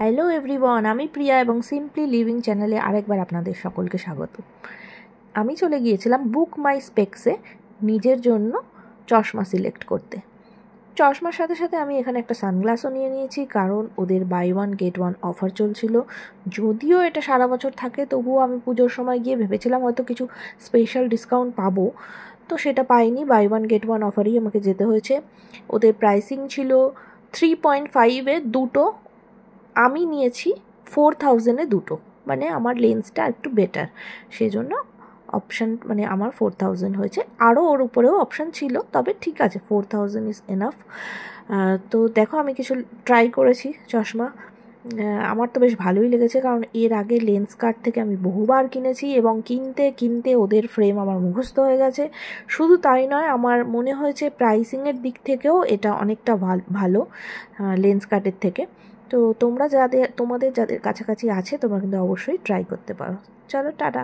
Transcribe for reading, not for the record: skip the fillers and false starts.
Hello everyone, আমি প্রিয়া এবং simply living চ্যানেলে আরেকবার আপনাদের সকলকে স্বাগত। আমি চলে গিয়েছিলাম বুক মাই স্পেক্সে নিজের জন্য চশমা সিলেক্ট করতে। চশমার সাথে সাথে আমি এখানে একটা সানগ্লাসও নিয়ে নিয়েছি, কারণ ওদের buy one get one offer চলছিল। যদিও এটা সারা বছর থাকে, তবুও আমি পুজোর সময় গিয়ে ভেবেছিলাম হয়তো কিছু স্পেশাল ডিসকাউন্ট পাবো, তো সেটা পাইনি। বাই ওয়ান গেট ওয়ান অফারেই আমাকে যেতে হয়েছে। ওদের প্রাইসিং ছিল 3.5-এ দুটো, আমি নিয়েছি 4000-এ দুটো, মানে আমার লেন্সটা একটু বেটার, সেজন্য অপশান মানে আমার 4000 হয়েছে। আরও ওর উপরেও অপশান ছিল, তবে ঠিক আছে, 4000 ইজ এনাফ। তো দেখো, আমি কিছু ট্রাই করেছি চশমা, আমার তো বেশ ভালোই লেগেছে, কারণ এর আগে লেন্স কার্ট থেকে আমি বহুবার কিনেছি এবং কিনতে কিনতে ওদের ফ্রেম আমার মুখস্থ হয়ে গেছে। শুধু তাই নয়, আমার মনে হয়েছে প্রাইসিংয়ের দিক থেকেও এটা অনেকটা ভালো লেন্স কার্টের থেকে। তো তোমাদের যাদের কাছাকাছি আছে, তোমরা কিন্তু অবশ্যই ট্রাই করতে পারো। চলো, টাটা।